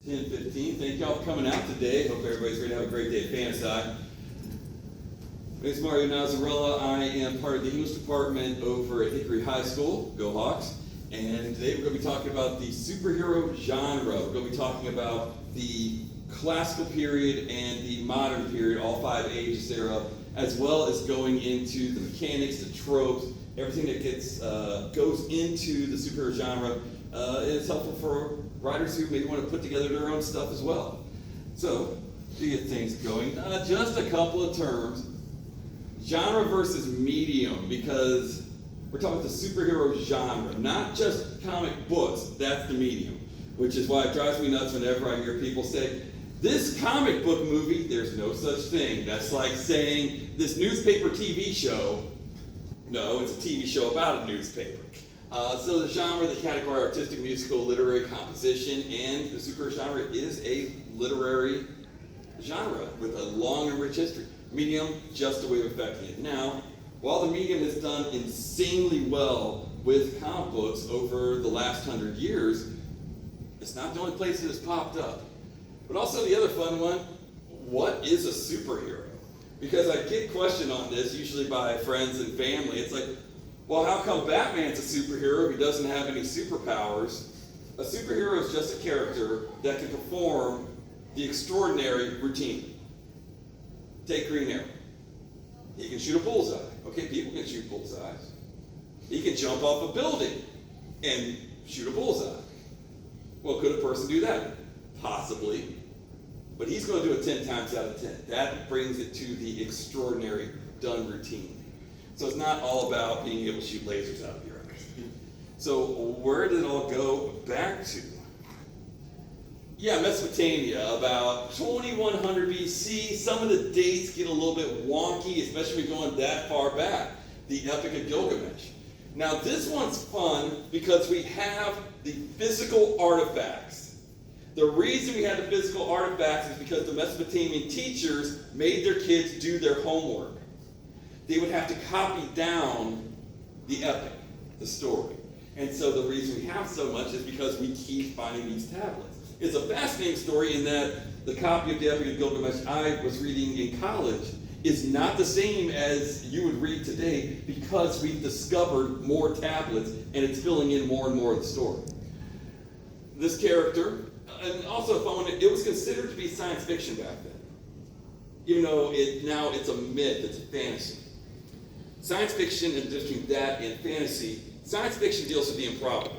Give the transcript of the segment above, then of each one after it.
10:15. Thank y'all for coming out today. Hope everybody's going to have a great day at FantaSci. My name is Mario Nazarella. I am part of the English department over at Hickory High School. Go Hawks. And today we're going to be talking about the superhero genre. We're going to be talking about the classical period and the modern period, all 5 ages thereof, as well as going into the mechanics, the tropes, everything that goes into the superhero genre. It's helpful for writers who maybe want to put together their own stuff as well. So, to get things going, just a couple of terms. Genre versus medium, because we're talking about the superhero genre, not just comic books. That's the medium, which is why it drives me nuts whenever I hear people say, this comic book movie, there's no such thing. That's like saying this newspaper TV show. No, it's a TV show about a newspaper. So the genre, the category, artistic, musical, literary composition, and the superhero genre is a literary genre with a long and rich history. Medium, just a way of affecting it. Now, while the medium has done insanely well with comic books over the last 100 years, it's not the only place it has popped up. But also the other fun one, what is a superhero? Because I get questioned on this, usually by friends and family. It's like, well, how come Batman's a superhero if he doesn't have any superpowers? A superhero is just a character that can perform the extraordinary routine. Take Green Arrow. He can shoot a bullseye. Okay, people can shoot bullseyes. He can jump off a building and shoot a bullseye. Well, could a person do that? Possibly. But he's going to do it 10 times out of 10. That brings it to the extraordinary done routine. So it's not all about being able to shoot lasers out of your eyes. So where did it all go back to? Yeah, Mesopotamia, about 2100 BC. Some of the dates get a little bit wonky, especially going that far back. The Epic of Gilgamesh. Now this one's fun because we have the physical artifacts. The reason we had the physical artifacts is because the Mesopotamian teachers made their kids do their homework. They would have to copy down the epic, the story. And so the reason we have so much is because we keep finding these tablets. It's a fascinating story in that the copy of the Epic of Gilgamesh I was reading in college is not the same as you would read today because we've discovered more tablets and it's filling in more and more of the story. This character, and also it was considered to be science fiction back then. Even though now it's a myth, it's a fantasy. Science fiction, and between that and fantasy, science fiction deals with the improbable.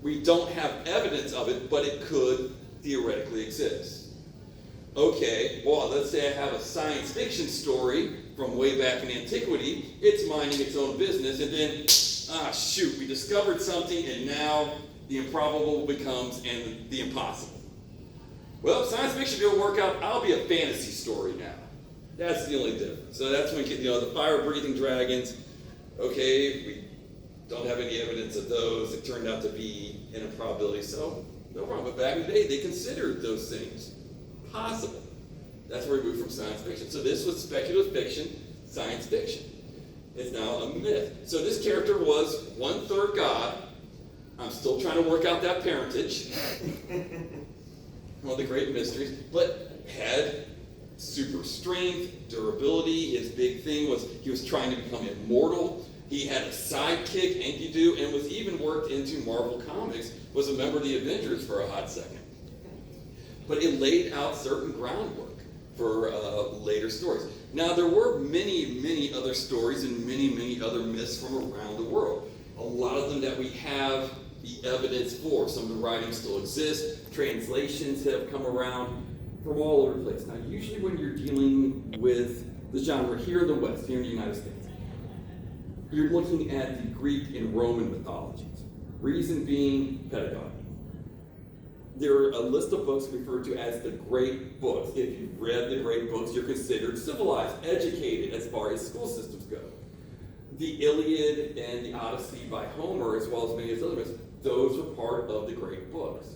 We don't have evidence of it, but it could theoretically exist. Okay, well, let's say I have a science fiction story from way back in antiquity. It's minding its own business, and then, we discovered something, and now the improbable becomes the impossible. Well, if science fiction didn't work out, I'll be a fantasy story now. That's the only difference. So that's when you get, the fire-breathing dragons. Okay, we don't have any evidence of those. It turned out to be an improbability, so no problem. But back in the day, they considered those things possible. That's where we moved from science fiction. So this was speculative fiction, science fiction. It's now a myth. So this character was 1/3 God. I'm still trying to work out that parentage. One of the great mysteries, but had super strength, durability. His big thing was he was trying to become immortal. He had a sidekick, Enkidu, and was even worked into Marvel Comics, was a member of the Avengers for a hot second. But it laid out certain groundwork for later stories. Now, there were many, many other stories and many, many other myths from around the world. A lot of them that we have the evidence for. Some of the writings still exist. Translations have come around from all over the place. Now, usually when you're dealing with the genre here in the West, here in the United States, you're looking at the Greek and Roman mythologies. Reason being pedagogy. There are a list of books referred to as the great books. If you've read the great books, you're considered civilized, educated as far as school systems go. The Iliad and the Odyssey by Homer, as well as many of the other myths, those are part of the great books.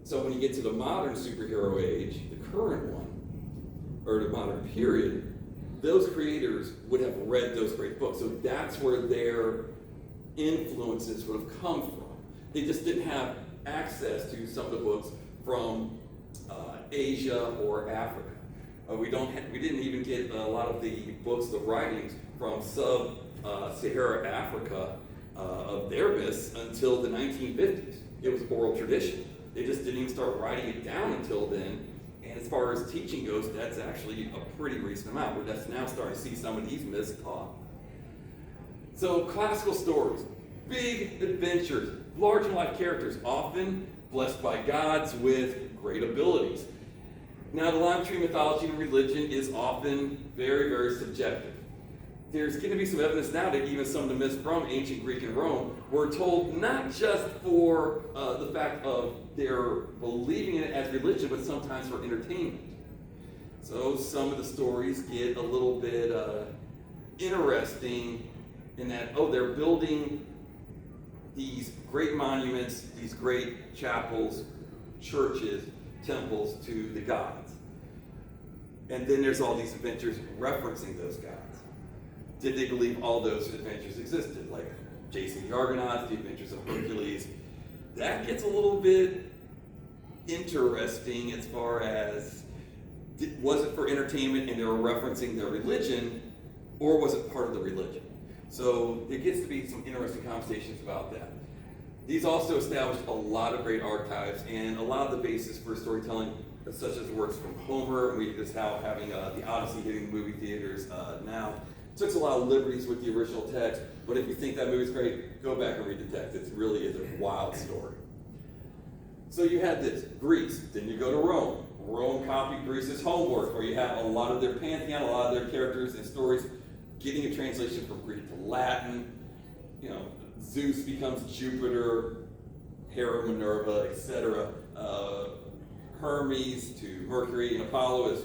So when you get to the modern superhero age, the current one, or the modern period, those creators would have read those great books. So that's where their influences would have come from. They just didn't have access to some of the books from Asia or Africa. We didn't even get a lot of the books, the writings from sub-Sahara Africa of their myths until the 1950s. It was oral tradition. They just didn't even start writing it down until then. And as far as teaching goes, that's actually a pretty recent amount. We're just now starting to see some of these myths taught. So classical stories, big adventures, large in life characters, often blessed by gods with great abilities. Now, the line between mythology and religion is often very, very subjective. There's going to be some evidence now that even some of the myths from ancient Greek and Rome were told not just for the fact of their believing in it as religion, but sometimes for entertainment. So some of the stories get a little bit interesting in that, oh, they're building these great monuments, these great chapels, churches, temples to the gods. And then there's all these adventures referencing those gods. Did they believe all those adventures existed? Like Jason the Argonauts, the adventures of Hercules. That gets a little bit interesting as far as, was it for entertainment and they were referencing their religion, or was it part of the religion? So there gets to be some interesting conversations about that. These also established a lot of great archives and a lot of the basis for storytelling, such as works from Homer, and we just how having the Odyssey hitting movie theaters now. Took a lot of liberties with the original text, but if you think that movie's great, go back and read the text. It really is a wild story. So you had this, Greece, then you go to Rome. Rome copied Greece's homework, where you have a lot of their pantheon, a lot of their characters and stories, getting a translation from Greek to Latin. You know, Zeus becomes Jupiter, Hera, Minerva, etc. Hermes to Mercury, and Apollo is,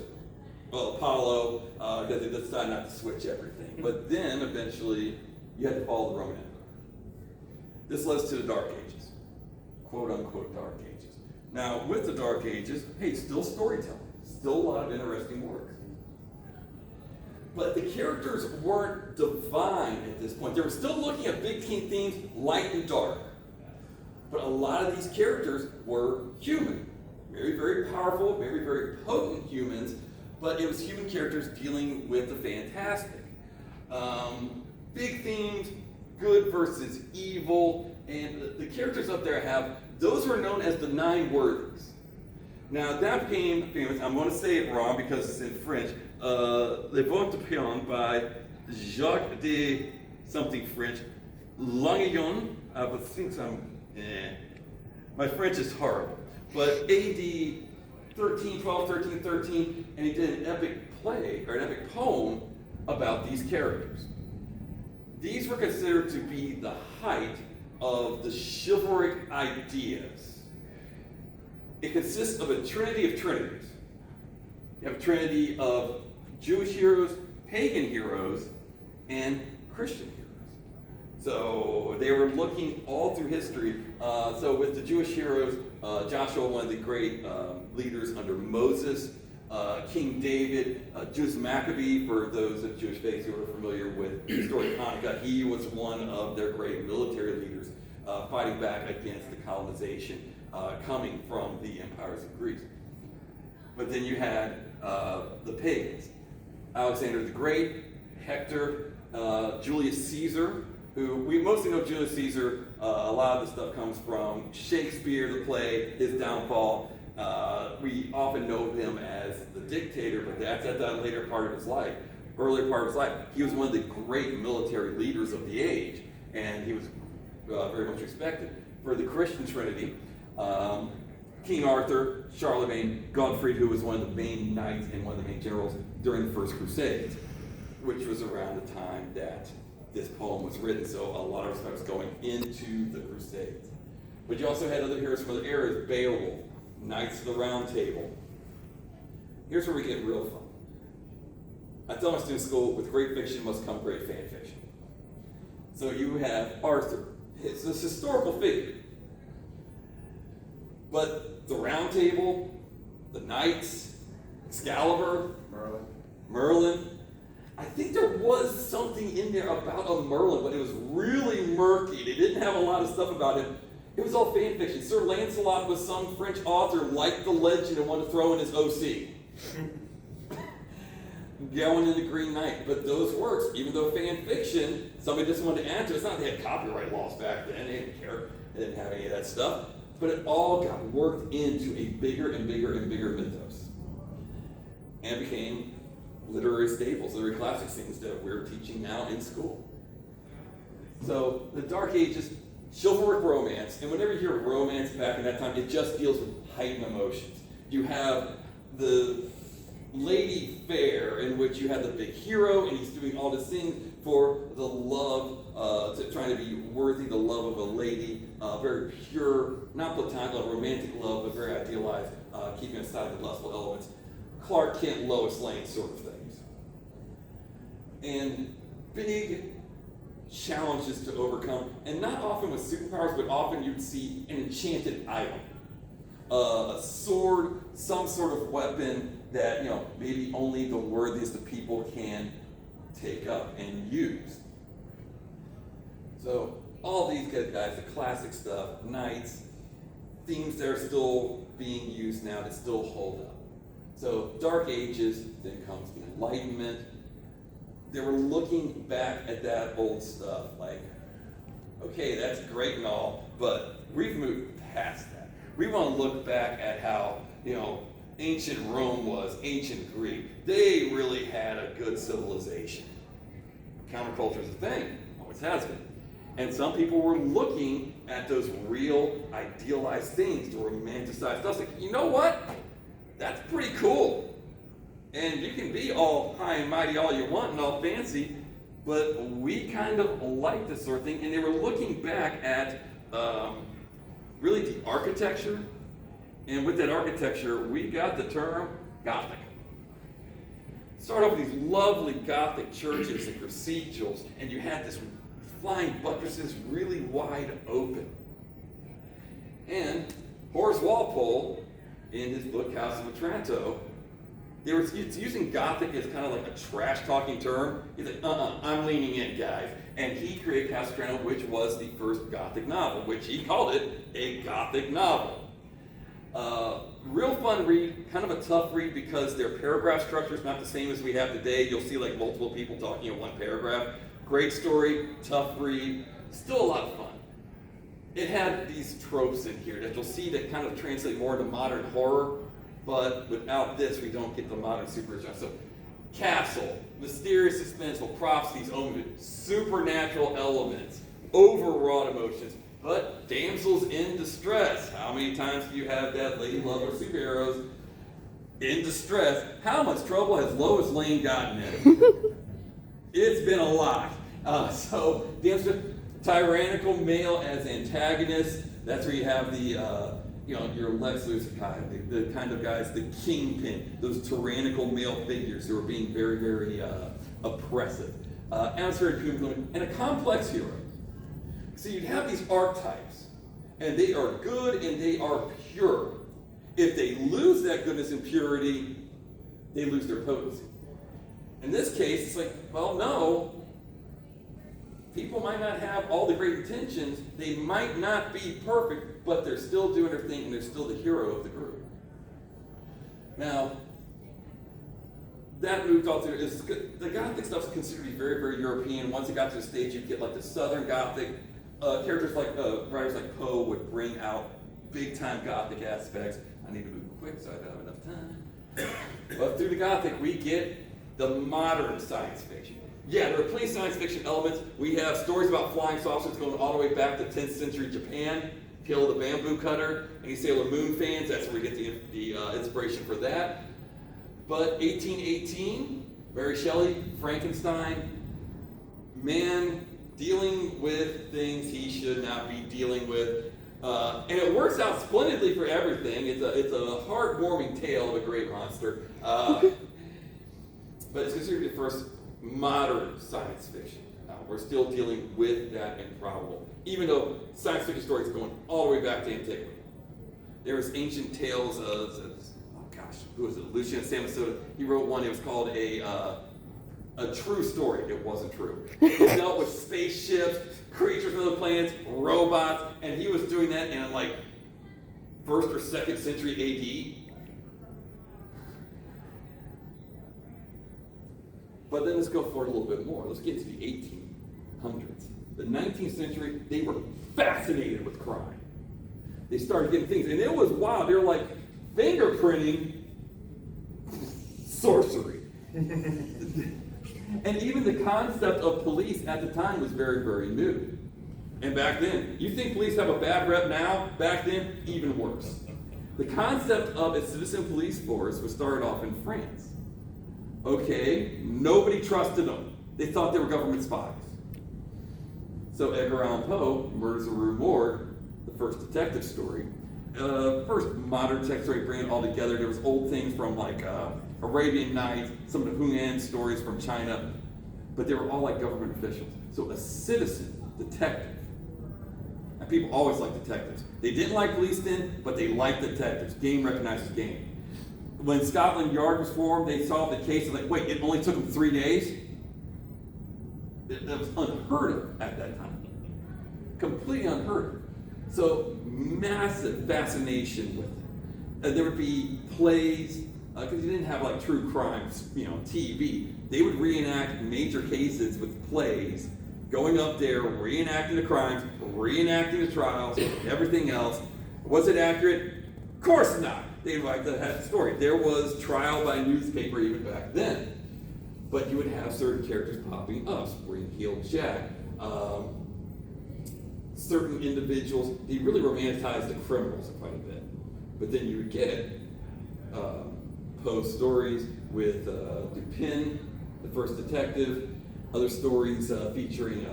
well, Apollo, because they decided not to switch everything. But then, eventually, you had to follow the Roman Empire. This led us to the Dark Ages, quote-unquote Dark Ages. Now, with the Dark Ages, hey, still storytelling, still a lot of interesting works. But the characters weren't divine at this point. They were still looking at big themes, light and dark. But a lot of these characters were human. Very, very powerful, very, very potent humans, but it was human characters dealing with the fantastic. Big themes, good versus evil, and the characters up there those were known as the Nine Worthies. Now that became famous, I'm going to say it wrong because it's in French, Les Vents de Pion by Jacques de something French, Languillon, but since my French is horrible, but AD 1313, and he did an epic play, or an epic poem about these characters. These were considered to be the height of the chivalric ideas. It consists of a trinity of trinities. You have a trinity of Jewish heroes, pagan heroes, and Christian heroes. So they were looking all through history. So with the Jewish heroes, Joshua, one of the great leaders under Moses, King David, Judas Maccabee, for those of Jewish faith who are familiar with the story of Hanukkah, he was one of their great military leaders fighting back against the colonization coming from the empires of Greece. But then you had the pagans, Alexander the Great, Hector, Julius Caesar, who we mostly know Julius Caesar. A lot of the stuff comes from Shakespeare, the play, his downfall. We often know him as the dictator, but that's at that later part of his life. Earlier part of his life, he was one of the great military leaders of the age, and he was very much respected. For the Christian Trinity, King Arthur, Charlemagne, Godfrey, who was one of the main knights and one of the main generals during the First Crusade, which was around the time that this poem was written, so a lot of respect was going into the Crusades. But you also had other heroes from other eras, Beowulf, Knights of the Round Table. Here's where we get real fun. I tell my students in school, with great fiction must come great fan fiction. So you have Arthur. It's this historical figure. But the Round Table, the Knights, Excalibur, Merlin. I think there was something in there about a Merlin, but it was really murky. They didn't have a lot of stuff about him. It was all fan fiction. Sir Lancelot was some French author, liked the legend and wanted to throw in his OC. Going into Green Knight. But those works, even though fan fiction, somebody just wanted to add to it. It's not that they had copyright laws back then. They didn't care. They didn't have any of that stuff. But it all got worked into a bigger and bigger and bigger mythos. And became literary staples, literary classics, things that we're teaching now in school. So the Dark Ages, chivalric romance, and whenever you hear romance back in that time, it just deals with heightened emotions. You have the Lady Fair, in which you have the big hero, and he's doing all this thing for the love, trying to be worthy the love of a lady, very pure, not platonic love, romantic love, but very idealized, keeping aside the lustful elements. Clark Kent, Lois Lane sort of things. And big challenges to overcome, and not often with superpowers, but often you'd see an enchanted item. A sword, some sort of weapon that, maybe only the worthiest of people can take up and use. So all these good guys, the classic stuff, knights, themes that are still being used now that still hold up. So Dark Ages, then comes the Enlightenment. They were looking back at that old stuff like, okay, that's great and all, but we've moved past that. We want to look back at how, ancient Rome was, ancient Greek. They really had a good civilization. Counterculture is a thing, always has been. And some people were looking at those real idealized things, the romanticized stuff. Like, you know what? That's pretty cool. And you can be all high and mighty all you want and all fancy, but we kind of like this sort of thing. And they were looking back at really the architecture. And with that architecture, we got the term Gothic. Start off with these lovely Gothic churches and cathedrals, and you had this flying buttresses really wide open. And Horace Walpole, in his book House of Otranto, they were using Gothic as kind of like a trash-talking term. He's like, I'm leaning in, guys. And he created House of Otranto, which was the first Gothic novel, which he called it a Gothic novel. Real fun read, kind of a tough read because their paragraph structure is not the same as we have today. You'll see like multiple people talking in one paragraph. Great story, tough read, still a lot of fun. It had these tropes in here that you'll see that kind of translate more into modern horror, but without this we don't get the modern superhero. So castle, mysterious, suspenseful, prophecies, omens, supernatural elements, overwrought emotions. But damsels in distress. How many times do you have that lady love or superheroes in distress? How much trouble has Lois Lane gotten in? It's been a lot. So damsel, tyrannical male as antagonist. That's where you have the your Lex Luthor kind, the kind of guys, the kingpin, those tyrannical male figures who are being very, very oppressive. Atmospheric and a complex hero. So you'd have these archetypes, and they are good and they are pure. If they lose that goodness and purity, they lose their potency. In this case, it's like, well, no. People might not have all the great intentions. They might not be perfect, but they're still doing their thing and they're still the hero of the group. Now, that moved all through. The Gothic stuff is considered to be very, very European. Once it got to the stage, you'd get like the Southern Gothic. Characters like writers like Poe would bring out big-time Gothic aspects. I need to move quick so I don't have enough time. But through the Gothic, we get the modern science fiction. Yeah, there are plenty of science fiction elements. We have stories about flying saucers going all the way back to 10th century Japan. Kill the Bamboo Cutter. Any Sailor Moon fans, that's where we get the inspiration for that. But 1818, Mary Shelley, Frankenstein, man dealing with things he should not be dealing with. And it works out splendidly for everything. It's a heartwarming tale of a great monster. But it's considered the first modern science fiction. We're still dealing with that improbable, even though science fiction stories are going all the way back to antiquity. There was ancient tales of, who was it? Lucian Samosata. He wrote one. It was called a A true story. It wasn't true. It dealt with spaceships, creatures from other planets, robots, and he was doing that in like 1st or 2nd century AD. But then let's go forward a little bit more. Let's get into the 1800s. The 19th century, they were fascinated with crime. They started getting things, and it was wild. They were like fingerprinting sorcery. And even the concept of police at the time was very, very new. And back then, you think police have a bad rep now? Back then, even worse. The concept of a citizen police force was started off in France. Okay, nobody trusted them. They thought they were government spies. So Edgar Allan Poe, Murders of the Rue Morgue, the first detective story, first modern detective story, bring it all together. There was old things from like Arabian Nights, some of the Hunan stories from China, but they were all like government officials. So a citizen detective, and people always liked detectives. They didn't like police then, but they liked detectives. Game recognizes game. When Scotland Yard was formed, they solved the case. Like, wait, it only took them 3 days? That was unheard of at that time. Completely unheard of. So massive fascination with it. There would be plays, because you didn't have like true crimes, TV. They would reenact major cases with plays, going up there, reenacting the crimes, reenacting the trials, everything else. Was it accurate? Of course not. They like to have the story. There was trial by newspaper even back then. But you would have certain characters popping up, Spring-Heeled Jack, certain individuals. They really romanticized the criminals quite a bit. But then you would get Poe stories with Dupin, the first detective, other stories featuring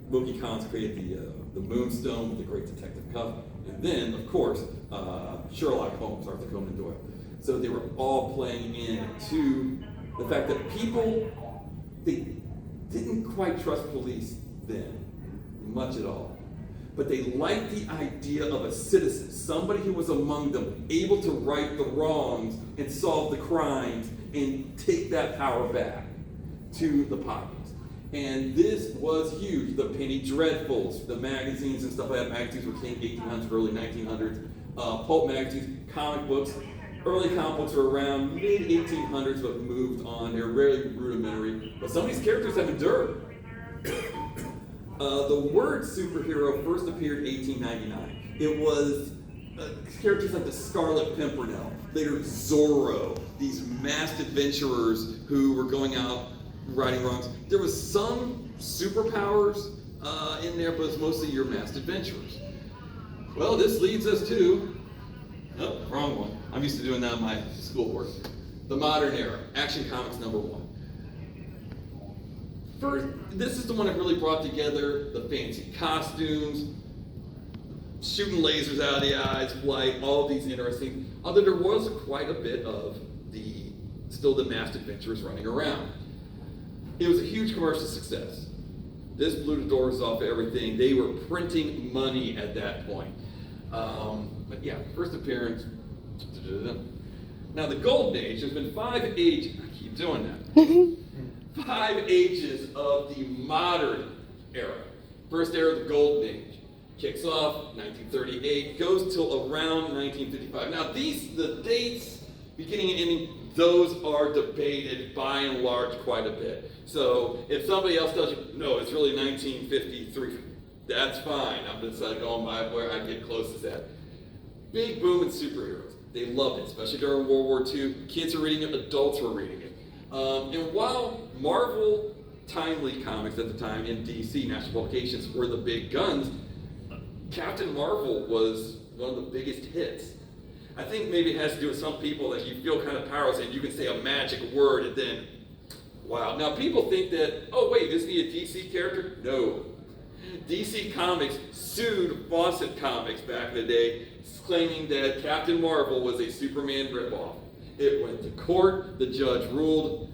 Wilkie Collins created the Moonstone with the Great Detective Cuff, and then, of course, Sherlock Holmes, Arthur Conan Doyle. So they were all playing into the fact that people, they didn't quite trust police then, much at all. But they liked the idea of a citizen, somebody who was among them, able to right the wrongs and solve the crimes and take that power back to the populace. And this was huge. The Penny Dreadfuls, the magazines and stuff like that. Magazines were king 1800s, early 1900s. Pulp magazines, comic books. Early comic books were around mid-1800s, but moved on. They were very rudimentary. But some of these characters have endured. The word superhero first appeared in 1899. It was characters like the Scarlet Pimpernel, later Zorro, these masked adventurers who were going out righting wrongs. There was some superpowers in there, but it was mostly your masked adventurers. Well, this leads us to, wrong one. I'm used to doing that in my schoolwork. The modern era, Action Comics #1. First, this is the one that really brought together the fancy costumes, shooting lasers out of the eyes, flight, all of these interesting, although there was quite a bit of the masked adventurers running around. It was a huge commercial success. This blew the doors off of everything. They were printing money at that point. But yeah, first appearance. Now the Golden Age, there's been 5 ages, I keep doing that. 5 ages of the modern era. First era of the Golden Age. Kicks off 1938, goes till around 1955. Now the dates, beginning and ending, those are debated by and large quite a bit. So if somebody else tells you, no, it's really 1953, that's fine. I'm just going by where I get closest at. Big boom in superheroes. They loved it, especially during World War II. Kids were reading it, adults were reading it. And while Marvel Timely Comics at the time in DC, National Publications, were the big guns, Captain Marvel was one of the biggest hits. I think maybe it has to do with some people that you feel kind of powerless and you can say a magic word and then, wow. Now people think that, oh wait, isn't he a DC character? No. DC Comics sued Fawcett Comics back in the day, claiming that Captain Marvel was a Superman ripoff. It went to court, the judge ruled,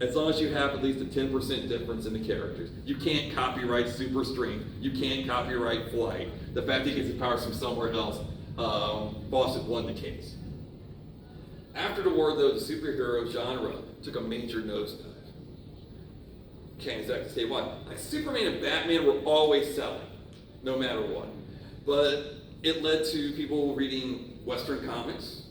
as long as you have at least a 10% difference in the characters. You can't copyright super strength, you can't copyright flight. The fact that he gets his powers from somewhere else, Fawcett won the case. After the war though, the superhero genre took a major nosedive. can't exactly say why. Like Superman and Batman were always selling, no matter what. But it led to people reading Western comics,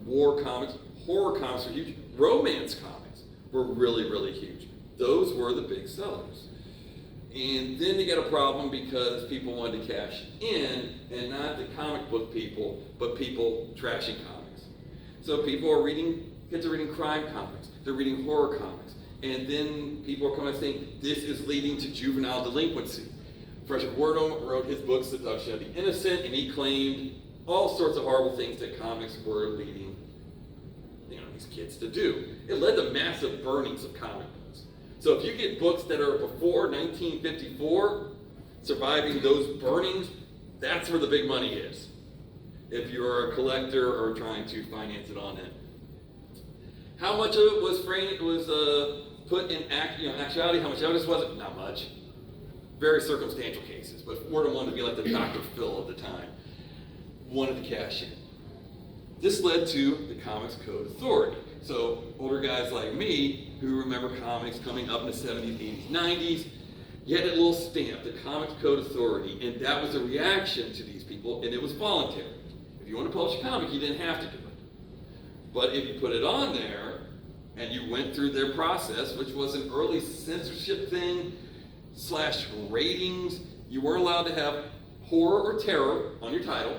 war comics, horror comics were huge, romance comics were really, really huge. Those were the big sellers. And then they got a problem because people wanted to cash in, and not the comic book people, but people trashing comics. So kids are reading crime comics, they're reading horror comics, and then people are coming and saying, this is leading to juvenile delinquency. Frederick Wardham wrote his book, Seduction of the Innocent, and he claimed all sorts of horrible things that comics were leading these kids to do. It led to massive burnings of comic books. So if you get books that are before 1954, surviving those burnings, that's where the big money is. If you're a collector or trying to finance it on it. How much of it was put in actuality? How much of it wasn't? Not much. Very circumstantial cases, but Wardham wanted to be like the Dr. Phil of the time. Wanted to cash in. This led to the Comics Code Authority. So older guys like me who remember comics coming up in the 70s, 80s, 90s, you had that little stamp, the Comics Code Authority, and that was a reaction to these people, and it was voluntary. If you want to publish a comic, you didn't have to do it. But if you put it on there, and you went through their process, which was an early censorship thing, / ratings, you weren't allowed to have horror or terror on your title.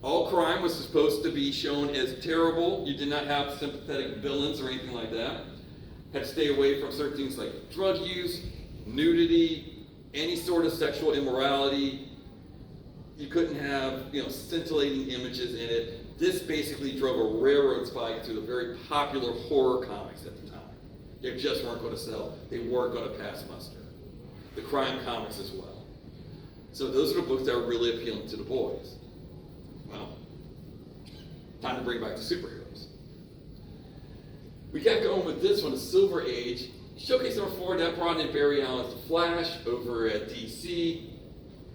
All crime was supposed to be shown as terrible. You did not have sympathetic villains or anything like that. Had to stay away from certain things like drug use, nudity, any sort of sexual immorality. You couldn't have, scintillating images in it. This basically drove a railroad spike through the very popular horror comics at the time. They just weren't going to sell. They weren't going to pass muster. The crime comics as well. So those are the books that are really appealing to the boys. Well, time to bring back the superheroes. We got going with this one, the Silver Age. Showcase number 4, that brought in Barry Allen's The Flash over at DC,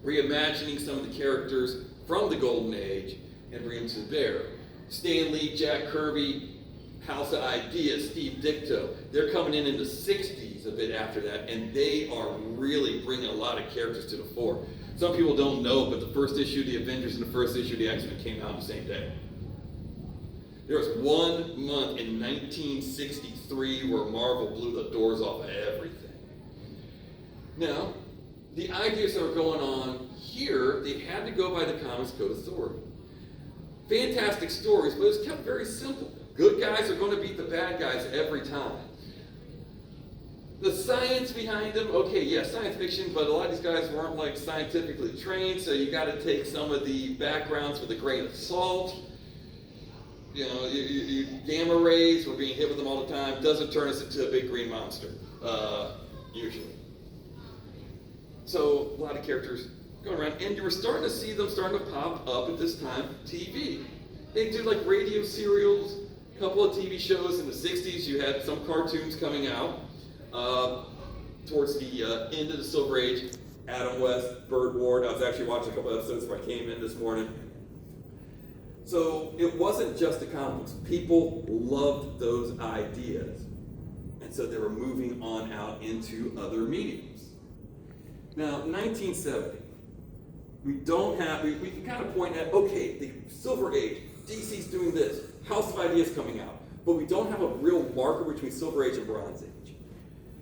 reimagining some of the characters from the Golden Age and bringing them to bear. Stan Lee, Jack Kirby, House of Ideas, Steve Ditko, they're coming in the 60s a bit after that, and they are really bringing a lot of characters to the fore. Some people don't know, but the first issue of the Avengers and the first issue of the X-Men came out on the same day. There was 1 month in 1963 where Marvel blew the doors off of everything. Now, the ideas that were going on here, they had to go by the Comics Code Authority. Fantastic stories, but it was kept very simple. Good guys are going to beat the bad guys every time. The science behind them, okay, yeah, science fiction, but a lot of these guys weren't scientifically trained, so you got to take some of the backgrounds with a grain of salt. Gamma rays, we're being hit with them all the time, doesn't turn us into a big green monster, usually. So a lot of characters going around, and you were starting to see them starting to pop up at this time, TV. They do radio serials, a couple of TV shows in the 60s, you had some cartoons coming out. Towards the end of the Silver Age, Adam West, Bird Ward. I was actually watching a couple episodes before I came in this morning. So it wasn't just the comics. People loved those ideas. And so they were moving on out into other mediums. Now, 1970, we can kind of point at, okay, the Silver Age, DC's doing this, House of Ideas coming out, but we don't have a real marker between Silver Age and Bronze Age.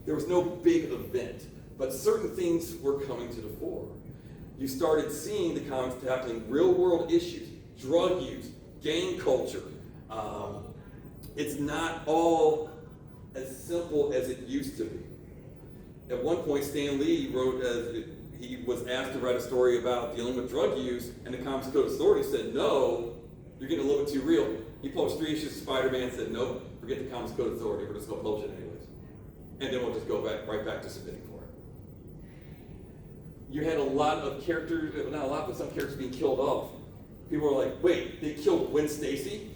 There was no big event, but certain things were coming to the fore. You started seeing the comics tackling real-world issues, drug use, gang culture. It's not all as simple as it used to be. At one point, Stan Lee wrote, he was asked to write a story about dealing with drug use, and the Comics Code Authority said, no, you're getting a little bit too real. He published 3 issues of Spider-Man and said, nope, forget the Comics Code Authority, we're just going to publish it anyways. And then we'll just go right back to submitting for it. You had a lot of characters, not a lot, but some characters being killed off. People were like, wait, they killed Gwen Stacy?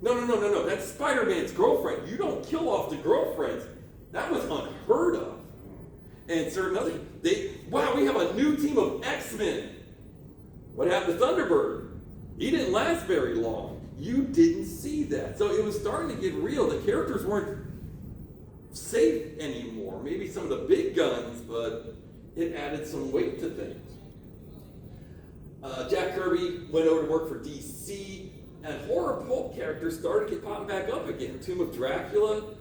No, that's Spider-Man's girlfriend. You don't kill off the girlfriends. That was unheard of. And certain others, wow, we have a new team of X-Men. What happened to Thunderbird? He didn't last very long. You didn't see that. So it was starting to get real. The characters weren't safe anymore. Maybe some of the big guns, but it added some weight to things. Jack Kirby went over to work for DC, and horror pulp characters started to get popping back up again. Tomb of Dracula.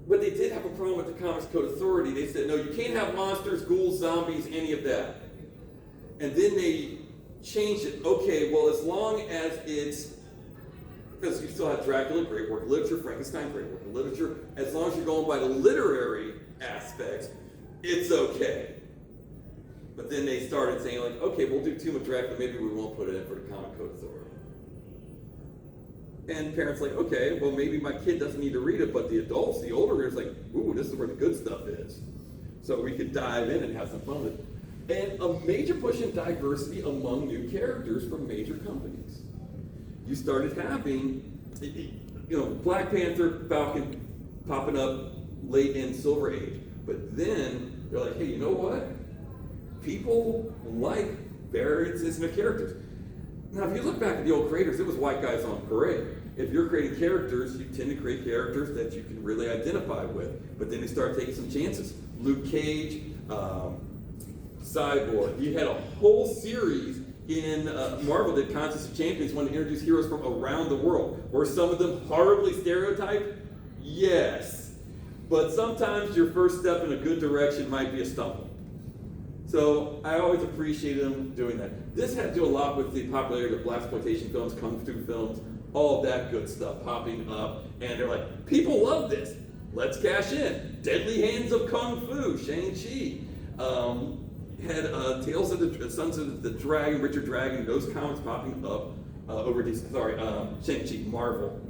But they did have a problem with the Comics Code Authority. They said, no, you can't have monsters, ghouls, zombies, any of that. And then they changed it. Okay, well, as long as it's, because you still have Dracula, great work of literature, Frankenstein, great work of literature, as long as you're going by the literary aspects, it's okay. But then they started saying, like, okay, we'll do Tomb of Dracula, maybe we won't put it in for the Comic Code Authority. And parents like, okay, well, maybe my kid doesn't need to read it, but the adults, the older readers, like, ooh, this is where the good stuff is. So we could dive in and have some fun with it. And a major push in diversity among new characters from major companies. You started having, Black Panther, Falcon popping up late in Silver Age. But then they're like, hey, you know what? People like variances in the characters. Now, if you look back at the old creators, it was white guys on parade. If you're creating characters, you tend to create characters that you can really identify with. But then they start taking some chances. Luke Cage, Cyborg. You had a whole series in Marvel did Contest of Champions, wanted to introduce heroes from around the world. Were some of them horribly stereotyped? Yes. But sometimes your first step in a good direction might be a stumble. So I always appreciated them doing that. This had to do a lot with the popularity of blaxploitation films, kung fu films, all of that good stuff popping up. And they're like, people love this. Let's cash in. Deadly Hands of Kung Fu, Shang-Chi. Had Tales of the Sons of the Dragon, Richard Dragon, those comics popping up over these, Shang-Chi, Marvel.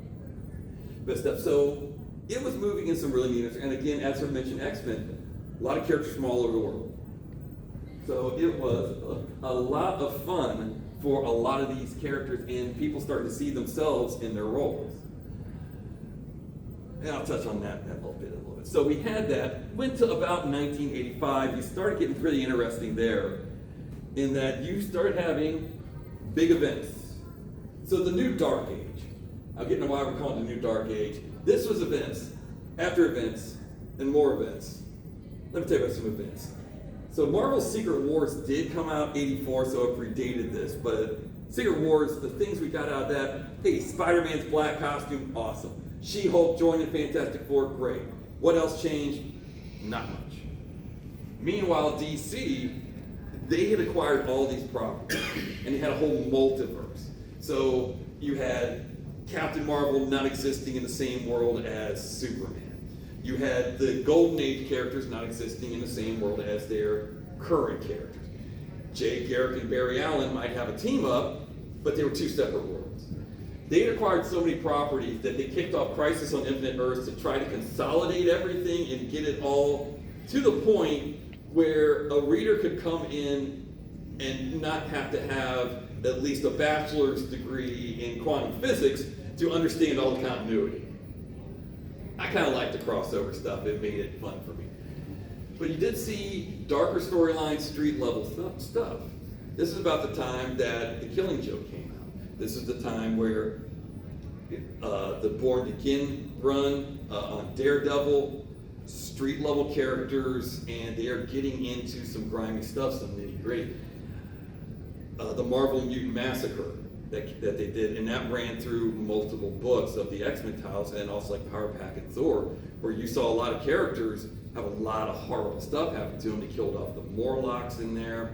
Best stuff. So it was moving in some really neat, and again, as I mentioned, X-Men, a lot of characters from all over the world. So it was a lot of fun for a lot of these characters, and people starting to see themselves in their roles. And I'll touch on that a little bit. So we had that, went to about 1985. You started getting pretty interesting there in that you started having big events. So the new Dark Age, I'll get into why we're calling it the new Dark Age. This was events, after events, and more events. Let me tell you about some events. So Marvel's Secret Wars did come out 84, so it predated this, but Secret Wars, the things we got out of that, hey, Spider-Man's black costume, awesome. She-Hulk joining Fantastic Four, great. What else changed? Not much. Meanwhile, DC, they had acquired all these properties, and they had a whole multiverse. So you had Captain Marvel not existing in the same world as Superman. You had the Golden Age characters not existing in the same world as their current characters. Jay Garrick and Barry Allen might have a team up, but they were two separate worlds. They had acquired so many properties that they kicked off Crisis on Infinite Earths to try to consolidate everything and get it all to the point where a reader could come in and not have to have at least a bachelor's degree in quantum physics to understand all the continuity. I kind of like the crossover stuff. It made it fun for me. But you did see darker storylines, street level stuff. This is about the time that The Killing Joke came out. This is the time where the Born Again run on Daredevil, street level characters, and they are getting into some grimy stuff, some nitty gritty. The Marvel Mutant Massacre that they did, and that ran through multiple books of the X-Men titles, and also like Power Pack and Thor, where you saw a lot of characters have a lot of horrible stuff happen to them. They killed off the Morlocks in there.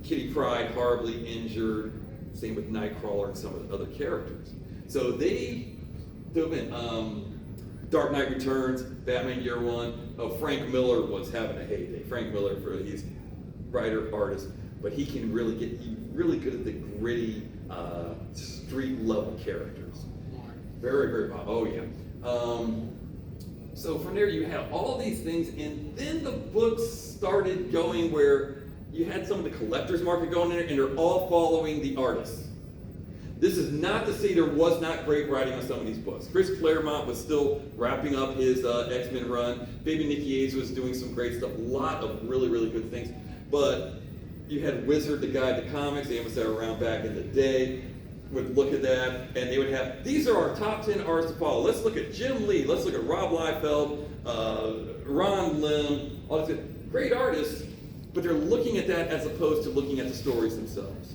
Kitty Pryde horribly injured. Same with Nightcrawler and some of the other characters. So they dove in. Dark Knight Returns, Batman Year One. Oh, Frank Miller was having a heyday. Frank Miller, he's writer, artist, but he's really good at the gritty, street level characters. Very, very popular. Oh yeah. So from there you have all these things, and then the books started going where you had some of the collector's market going in there, and they're all following the artists. This is not to say there was not great writing on some of these books. Chris Claremont was still wrapping up his X-Men run. Fabian Nicieza was doing some great stuff. A lot of really, really good things. But you had Wizard, the Guide to Comics. They was there around back in the day. would look at that, and they would have, these are our top 10 artists to follow. Let's look at Jim Lee, let's look at Rob Liefeld, Ron Lim, all these great artists, but they're looking at that as opposed to looking at the stories themselves.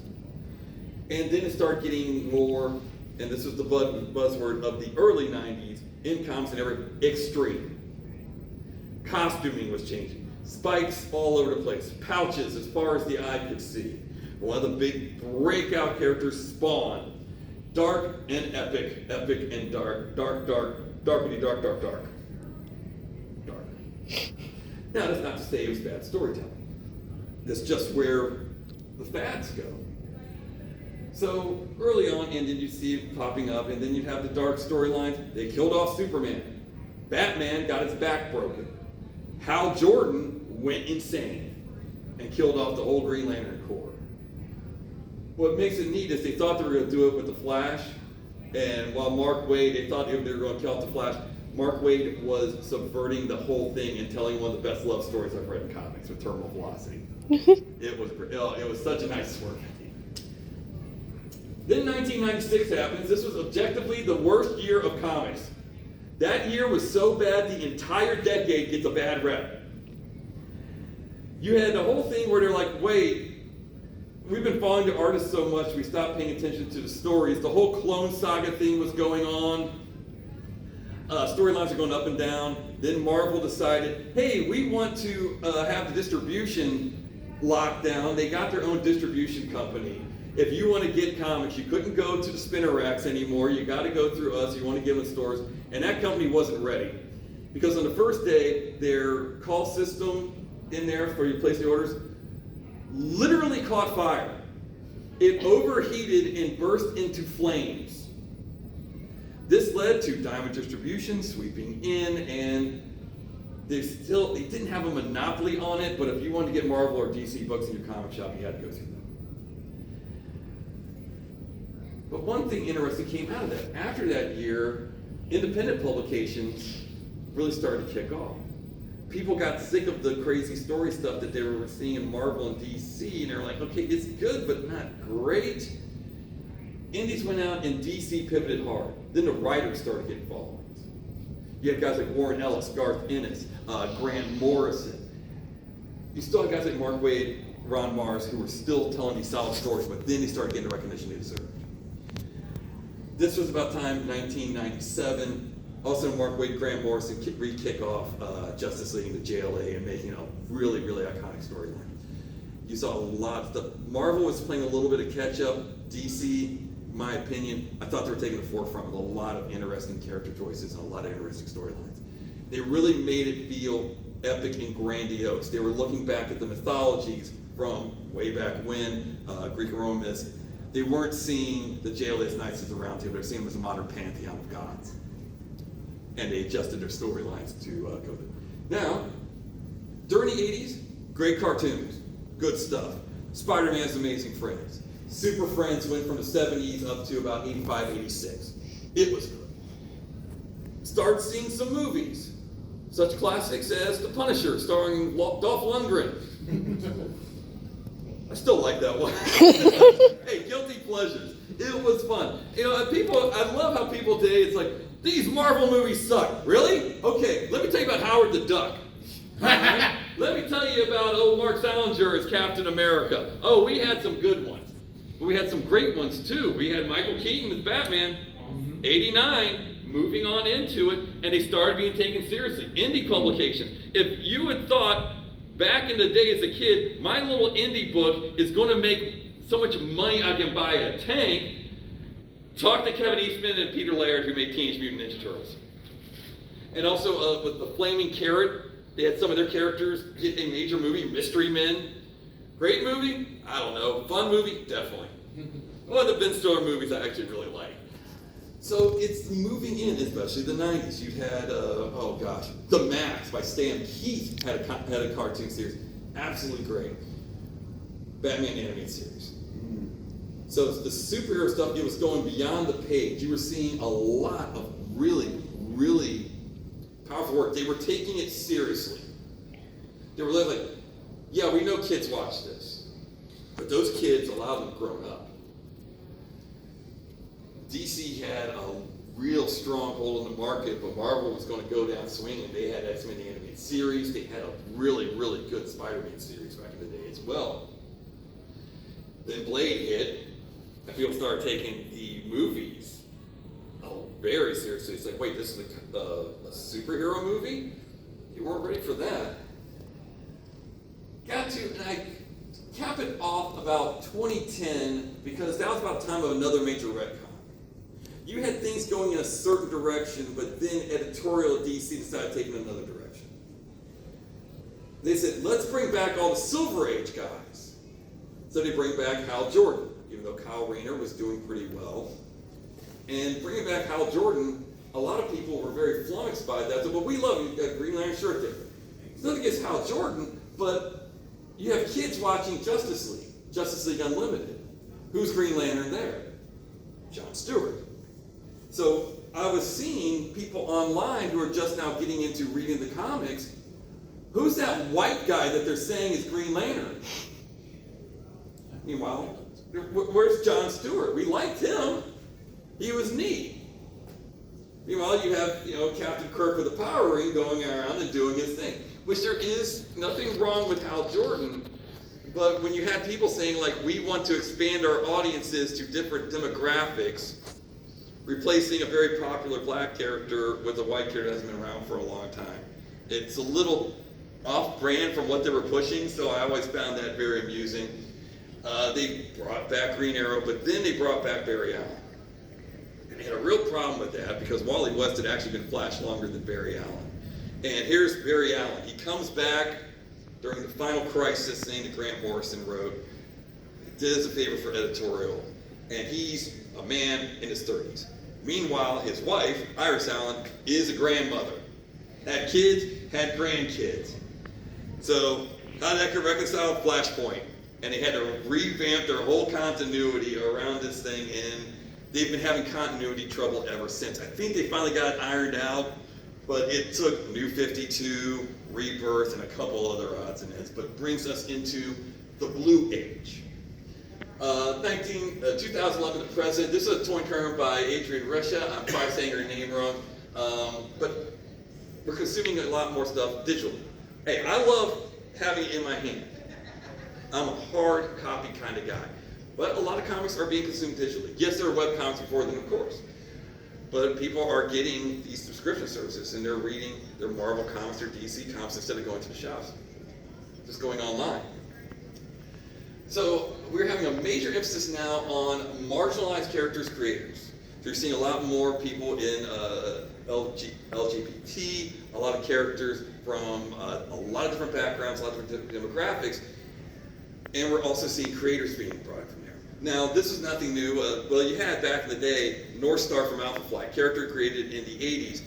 And then it started getting more, and this was the buzzword of the early 90s, in comics and everything, extreme. Costuming was changing. Spikes all over the place. Pouches as far as the eye could see. One of the big breakout characters, Spawn. Dark and epic, epic and dark. Dark, dark, darkity, dark, dark, dark. Dark. Now, that's not to say it was bad storytelling. That's just where the fads go. So early on, and then you see it popping up, and then you have the dark storylines. They killed off Superman. Batman got his back broken. Hal Jordan went insane and killed off the whole Green Lantern Corps. What makes it neat is they thought they were going to do it with the Flash, and while Mark Waid, they thought they were going to kill off the Flash, Mark Waid was subverting the whole thing and telling one of the best love stories I've read in comics with Terminal Velocity. It was such a nice swerve. Then 1996 happens. This was objectively the worst year of comics. That year was so bad, the entire decade gets a bad rep. You had the whole thing where they're like, wait, we've been following the artists so much, we stopped paying attention to the stories. The whole Clone Saga thing was going on. Storylines are going up and down. Then Marvel decided, hey, we want to have the distribution locked down. They got their own distribution company. If you want to get comics, you couldn't go to the spinner racks anymore. You got to go through us. You want to give them stores. And that company wasn't ready. Because on the first day, their call system in there for you to place the orders literally caught fire. It overheated and burst into flames. This led to Diamond Distribution sweeping in, and they didn't have a monopoly on it, but if you wanted to get Marvel or DC books in your comic shop, you had to go through them. But one thing interesting came out of that. After that year, independent publications really started to kick off. People got sick of the crazy story stuff that they were seeing in Marvel and DC, and they were like, okay, it's good, but not great. Indies went out and DC pivoted hard. Then the writers started getting followings. You had guys like Warren Ellis, Garth Ennis, Grant Morrison. You still had guys like Mark Waid, Ron Mars, who were still telling these solid stories, but then they started getting the recognition they deserved. This was about time 1997. Also, Mark Waid, Grant Morrison kick off Justice League and the JLA and making a really, really iconic storyline. You saw a lot of stuff. Marvel was playing a little bit of catch up. DC, in my opinion, I thought they were taking the forefront with a lot of interesting character choices and a lot of interesting storylines. They really made it feel epic and grandiose. They were looking back at the mythologies from way back when, Greek and Roman myths. They weren't seeing the JLA as Knights of the Round Table. They were seeing them as a modern pantheon of gods. And they adjusted their storylines to go there. Now, during the 80s, great cartoons, good stuff. Spider-Man's Amazing Friends. Super Friends went from the 70s up to about 85, 86. It was good. Started seeing some movies, such classics as The Punisher, starring Dolph Lundgren. I still like that one. Hey, guilty pleasures. It was fun. You know, I love how people today, it's like, these Marvel movies suck. Really? Okay, let me tell you about Howard the Duck. Right? Let me tell you about Mark Salinger as Captain America. Oh, we had some good ones. But we had some great ones too. We had Michael Keaton as Batman, 89, moving on into it, and they started being taken seriously. Indie publications. If you had thought back in the day as a kid, my little indie book is going to make so much money I can buy a tank, talk to Kevin Eastman and Peter Laird, who made Teenage Mutant Ninja Turtles. And also with the Flaming Carrot, they had some of their characters get a major movie, Mystery Men. Great movie? I don't know. Fun movie? Definitely. One of the Ben Stiller movies I actually really like. So it's moving in, especially the 90s. You had, The Max by Stan Keith had a cartoon series. Absolutely great. Batman animated series. So the superhero stuff, it was going beyond the page. You were seeing a lot of really, really powerful work. They were taking it seriously. They were like, yeah, we know kids watch this, but those kids, a lot of them grown up. DC had a real strong hold on the market, but Marvel was going to go down swinging. They had X-Men the animated series. They had a really, really good Spider-Man series back in the day as well. Then Blade hit, and people started taking the movies very seriously. It's like, wait, this is a superhero movie? You weren't ready for that. And I cap it off about 2010, because that was about the time of another major retcon. You had things going in a certain direction, but then editorial DC decided taking another direction. They said, let's bring back all the Silver Age guys. So they bring back Hal Jordan, even though Kyle Rayner was doing pretty well. And bringing back Hal Jordan, a lot of people were very flummoxed by that. But we love you, you got a Green Lantern shirt there. It's nothing against Hal Jordan, but you have kids watching Justice League Unlimited. Who's Green Lantern there? Jon Stewart. So I was seeing people online who are just now getting into reading the comics. Who's that white guy that they're saying is Green Lantern? Meanwhile, where's Jon Stewart? We liked him. He was neat. Meanwhile, you have, Captain Kirk with the power ring going around and doing his thing. Which there is nothing wrong with Hal Jordan, but when you had people saying, like, we want to expand our audiences to different demographics, replacing a very popular black character with a white character that hasn't been around for a long time. It's a little off-brand from what they were pushing, so I always found that very amusing. They brought back Green Arrow, but then they brought back Barry Allen. And they had a real problem with that because Wally West had actually been Flash longer than Barry Allen. And here's Barry Allen. He comes back during the final crisis thing that Grant Morrison wrote. He did us a favor for editorial. And he's a man in his 30s. Meanwhile, his wife, Iris Allen, is a grandmother. Had kids, had grandkids. So how did that get reconciled? Flashpoint. And they had to revamp their whole continuity around this thing, and they've been having continuity trouble ever since. I think they finally got it ironed out, but it took New 52, Rebirth, and a couple other odds and ends, but brings us into the Blue Age. 2011 to present. This is a toy term by Adrienne Resha. I'm probably saying her name wrong, but we're consuming a lot more stuff digitally. Hey, I love having it in my hand. I'm a hard copy kind of guy. But a lot of comics are being consumed digitally. Yes, there are web comics before them, of course. But people are getting these subscription services, and they're reading their Marvel comics or DC comics instead of going to the shops. Just going online. So we're having a major emphasis now on marginalized characters creators. So you're seeing a lot more people in LGBT, a lot of characters from a lot of different backgrounds, a lot of different demographics. And we're also seeing creators being brought from there. Now, this is nothing new. Well, you had back in the day, North Star from Alpha Flight, character created in the 80s.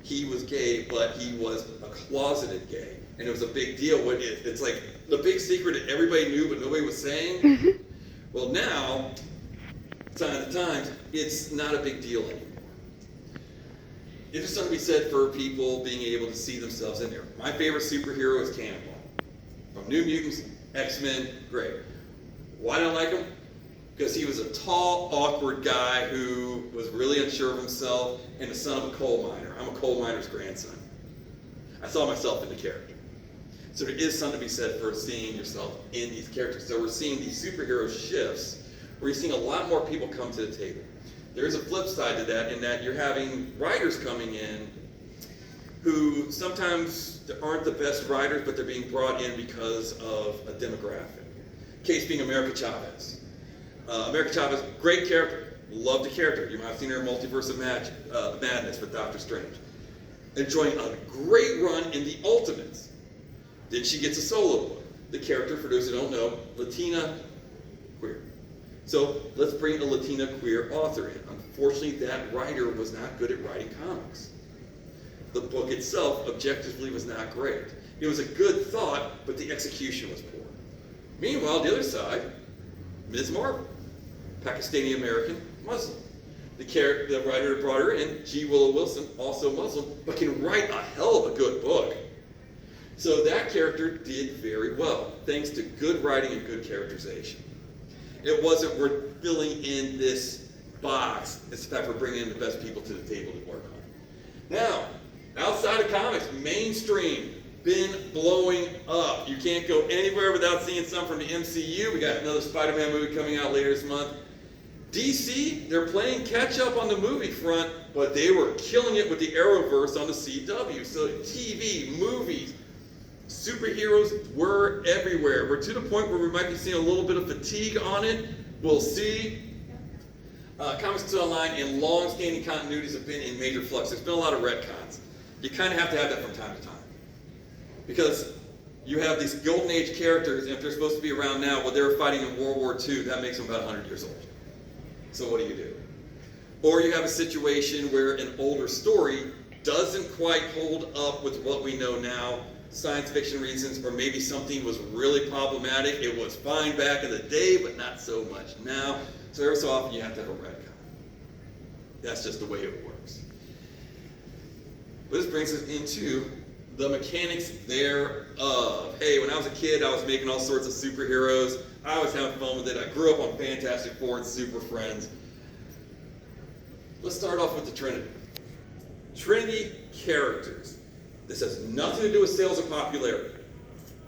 He was gay, but he was a closeted gay. And it was a big deal. It's like the big secret that everybody knew, but nobody was saying. Well, now, sign of the times, it's not a big deal anymore. There's something to be said for people being able to see themselves in there. My favorite superhero is Cannonball. From New Mutants, X-Men, great. Why don't I like him? Because he was a tall, awkward guy who was really unsure of himself and the son of a coal miner. I'm a coal miner's grandson. I saw myself in the character. So there is something to be said for seeing yourself in these characters. So we're seeing these superhero shifts where you're seeing a lot more people come to the table. There's a flip side to that in that you're having writers coming in who sometimes aren't the best writers, but they're being brought in because of a demographic. Case being America Chavez. America Chavez, great character. Loved the character. You might have seen her in Multiverse of Madness with Doctor Strange. Enjoying a great run in the Ultimates. Then she gets a solo book. The character, for those who don't know, Latina queer. So let's bring a Latina queer author in. Unfortunately, that writer was not good at writing comics. The book itself, objectively, was not great. It was a good thought, but the execution was poor. Meanwhile, the other side, Ms. Marvel, Pakistani-American Muslim. The writer that brought her in, G. Willow Wilson, also Muslim, but can write a hell of a good book. So that character did very well, thanks to good writing and good characterization. It wasn't we're filling in this box. It's the fact we're bringing in the best people to the table to work on. Now, outside of comics, mainstream, been blowing up. You can't go anywhere without seeing some from the MCU. We got another Spider-Man movie coming out later this month. DC, they're playing catch up on the movie front, but they were killing it with the Arrowverse on the CW. So TV, movies, superheroes were everywhere. We're to the point where we might be seeing a little bit of fatigue on it. We'll see. Comics Online and long-standing continuities have been in major flux. There's been a lot of retcons. You kind of have to have that from time to time. Because you have these Golden Age characters, and if they're supposed to be around now, well, they were fighting in World War II. That makes them about 100 years old. So what do you do? Or you have a situation where an older story doesn't quite hold up with what we know now, science fiction reasons, or maybe something was really problematic. It was fine back in the day, but not so much now. So every so often you have to have a retcon. That's just the way it works. But this brings us into the mechanics thereof. Hey, when I was a kid, I was making all sorts of superheroes. I was having fun with it. I grew up on Fantastic Four and Super Friends. Let's start off with the Trinity. Trinity characters. This has nothing to do with sales or popularity.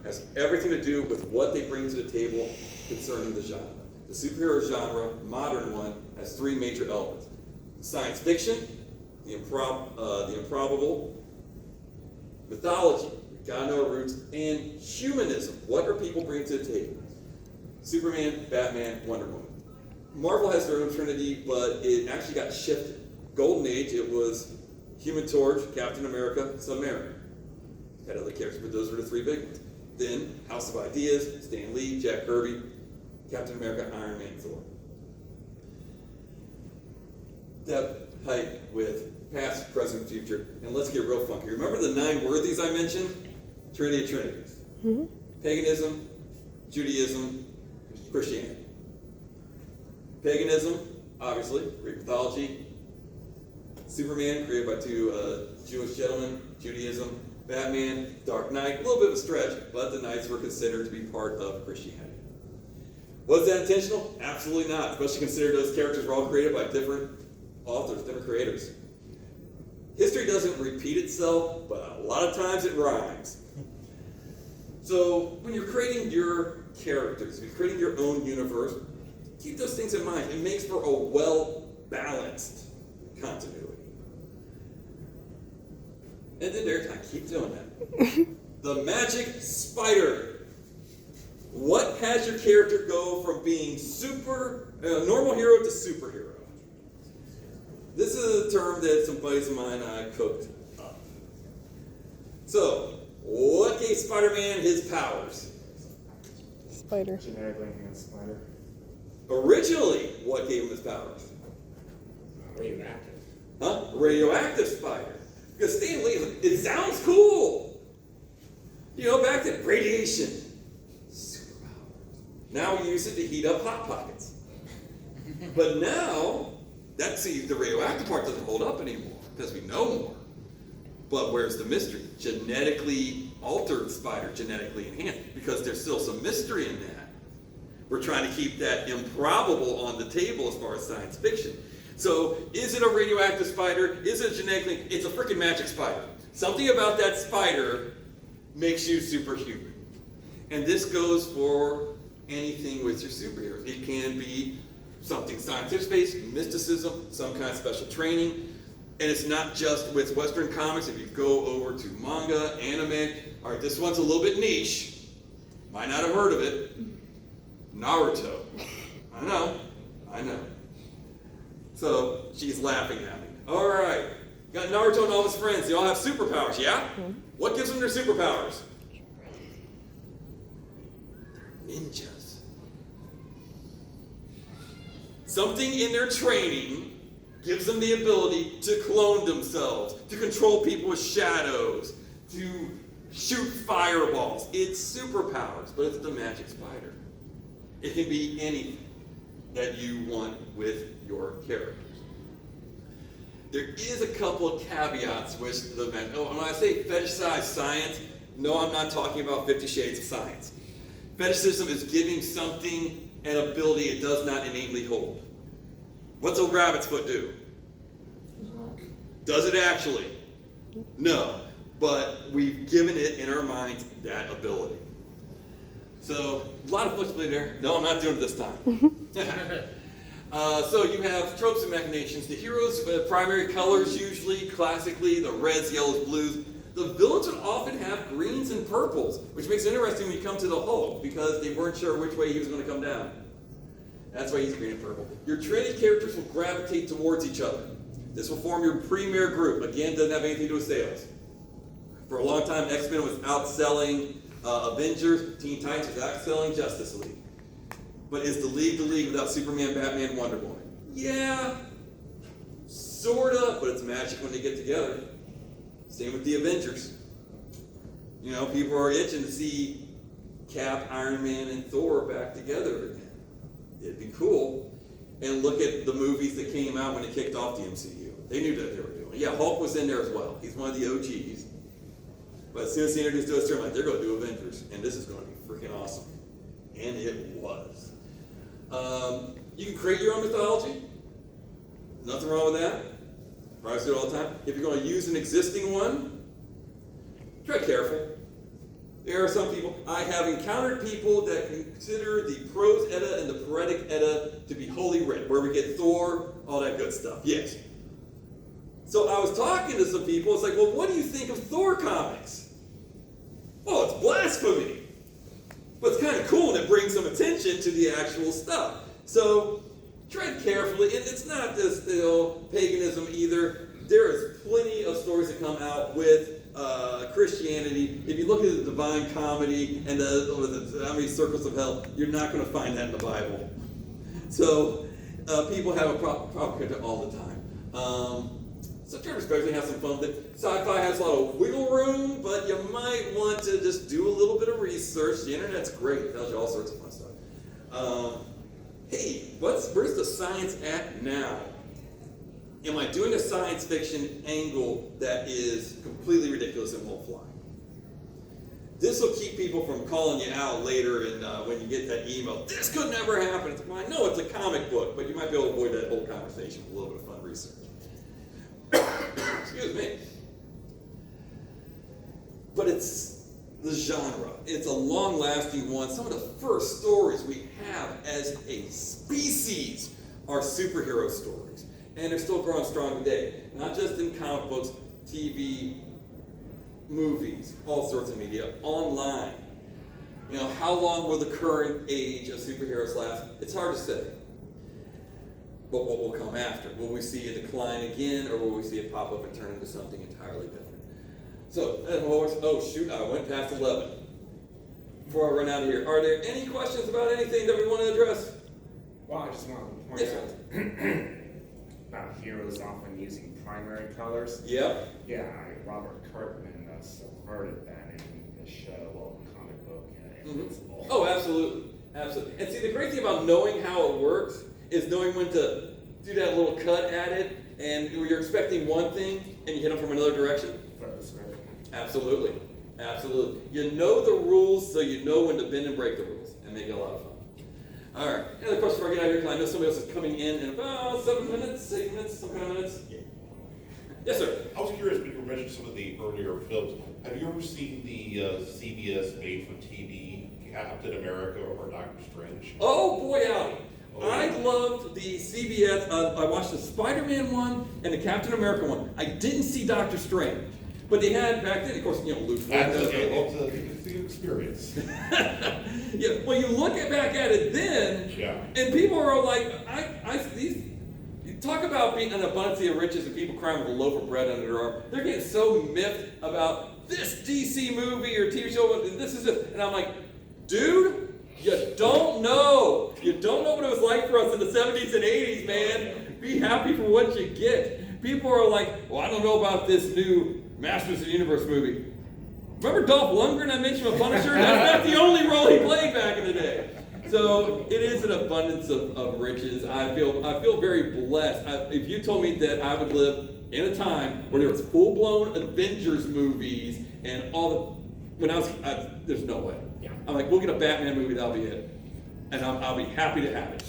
It has everything to do with what they bring to the table concerning the genre. The superhero genre, modern one, has three major elements. Science fiction, the improbable, mythology, we gotta know our roots, and humanism. What are people bringing to the table? Superman, Batman, Wonder Woman. Marvel has their own Trinity, but it actually got shifted. Golden Age, it was Human Torch, Captain America, Submariner. Had other characters, but those were the three big ones. Then, House of Ideas, Stan Lee, Jack Kirby, Captain America, Iron Man, Thor. Depth, height, width, past, present, future, and let's get real funky. Remember the 9 worthies I mentioned? Trinity of Trinities. Mm-hmm. Paganism, Judaism, Christianity. Paganism, obviously, Greek mythology. Superman, created by two Jewish gentlemen. Judaism. Batman, Dark Knight. A little bit of a stretch, but the Knights were considered to be part of Christianity. Was that intentional? Absolutely not. Especially considering those characters were all created by different authors, different creators. History doesn't repeat itself, but a lot of times it rhymes. So when you're creating your characters, you're creating your own universe, keep those things in mind. It makes for a well-balanced continuity. And then there, I keep doing that. The magic spider. What has your character go from being normal hero to superhero? This is a term that some buddies of mine cooked up. So, what gave Spider-Man his powers? Spider. Genetically enhanced spider. Originally, what gave him his powers? Radioactive. Huh? Radioactive spider. Because Stan Lee, it sounds cool. You know, back then, radiation. Superpowers. Now we use it to heat up Hot Pockets. But now, the radioactive part doesn't hold up anymore because we know more. But where's the mystery? Genetically altered spider, genetically enhanced, because there's still some mystery in that. We're trying to keep that improbable on the table as far as science fiction. So, is it a radioactive spider? Is it genetically? It's a freaking magic spider. Something about that spider makes you superhuman. And this goes for anything with your superheroes. It can be something scientific-based, mysticism, some kind of special training. And it's not just with Western comics. If you go over to manga, anime, all right, this one's a little bit niche. Might not have heard of it. Naruto. I know. So, she's laughing at me. All right, got Naruto and all his friends. They all have superpowers, yeah? Mm-hmm. What gives them their superpowers? Ninjas. Something in their training gives them the ability to clone themselves, to control people with shadows, to shoot fireballs. It's superpowers, but it's the magic spider. It can be anything that you want with your characters. There is a couple of caveats which when I say fetishized science, no, I'm not talking about 50 Shades of Science. Fetishism is giving something an ability it does not innately hold. What's a rabbit's foot do? Does it actually? No, but we've given it in our minds that ability. So, a lot of flexibility there. No, I'm not doing it this time. So you have tropes and machinations. The heroes' primary colors usually, classically, the reds, yellows, blues. The villains would often have greens and purples, which makes it interesting when you come to the Hulk, because they weren't sure which way he was going to come down. That's why he's green and purple. Your Trinity characters will gravitate towards each other. This will form your premier group. Again, doesn't have anything to do with sales. For a long time, X-Men was outselling Avengers. Teen Titans was outselling Justice League. But is the League without Superman, Batman, Wonder Woman? Yeah, sort of, but it's magic when they get together. Same with the Avengers. You know, people are itching to see Cap, Iron Man, and Thor back together again. It'd be cool. And look at the movies that came out when it kicked off the MCU. They knew that they were doing. Yeah, Hulk was in there as well. He's one of the OGs. But as soon as he introduced us, they're like, they're going to do Avengers, and this is going to be freaking awesome. And it was. You can create your own mythology. Nothing wrong with that. Probably do it all the time. If you're going to use an existing one, try careful. There are some people, I have encountered people that consider the prose Edda and the poetic Edda to be holy writ, where we get Thor, all that good stuff. Yes. So I was talking to some people, it's like, well, what do you think of Thor comics? Well, it's blasphemy. But it's kind of cool and it brings some attention to the actual stuff. So tread carefully, and it's not just paganism either. There is plenty of stories that come out with Christianity. If you look at the Divine Comedy and how many circles of hell, you're not going to find that in the Bible. So people have a propaganda all the time. So try to respectfully have some fun with it. Sci-fi has a lot of wiggle room, but you might want to just do a little bit of research. The internet's great. It tells you all sorts of fun stuff. Hey, where's the science at now? Am I doing a science fiction angle that is completely ridiculous and won't fly? This will keep people from calling you out later, and when you get that email, this could never happen. It's, well, I know it's a comic book, but you might be able to avoid that whole conversation with a little bit of fun research. Excuse me. But it's the genre. It's a long-lasting one. Some of the first stories we have as a species are superhero stories. And they're still growing strong today. Not just in comic books, TV, movies, all sorts of media, online. You know, how long will the current age of superheroes last? It's hard to say. But what will come after? Will we see a decline again, or will we see it pop up and turn into something entirely different? So, oh shoot, I went past 11. Before I run out of here, are there any questions about anything that we want to address? Well, I just want to point out about heroes often using primary colors. Yep. Yeah, Robert Kirkman subverted that in the show, comic book, Invincible. Oh, absolutely. Absolutely. And see, the great thing about knowing how it works is knowing when to do that little cut at it, and you're expecting one thing, and you hit them from another direction. Absolutely. Absolutely. You know the rules, so you know when to bend and break the rules, and make it a lot of fun. All right. Any other questions before I get out of here? Because I know somebody else is coming in about 7 minutes, 8 minutes, some kind of minutes. Yeah. Yes, sir. I was curious, but you mentioned some of the earlier films. Have you ever seen the CBS made-for-TV Captain America or Doctor Strange? Oh, boy, howdy. Oh, I yeah. loved the CBS. I watched the Spider-Man one and the Captain America one. I didn't see Doctor Strange. But they had back then, of course, you know, Luke. That's okay. It's the experience. Yeah, well, you look back at it then, Yeah. and people are like, you talk about being an abundance of riches and people crying with a loaf of bread under their arm. They're getting so miffed about this DC movie or TV show, and this is it. And I'm like, dude, you don't know. You don't know what it was like for us in the 70s and 80s, man. Be happy for what you get. People are like, well, I don't know about this new Masters of the Universe movie. Remember Dolph Lundgren I mentioned with Punisher? That's not the only role he played back in the day. So it is an abundance of riches. I feel very blessed. If you told me that I would live in a time where there was full-blown Avengers movies and all the, there's no way. Yeah. I'm like, we'll get a Batman movie, that'll be it. And I'll be happy to have it.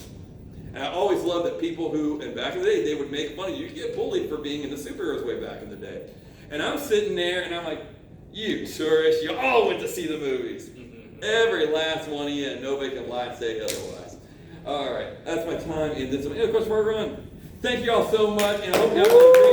And I always loved that people who, and back in the day, they would make fun of you. You get bullied for being in the superheroes way back in the day. And I'm sitting there and I'm like, you tourists, you all went to see the movies. Every last one of you, and nobody can lie and say otherwise. All right, that's my time in this. Any other questions before we run? Thank you all so much, and I hope you have a great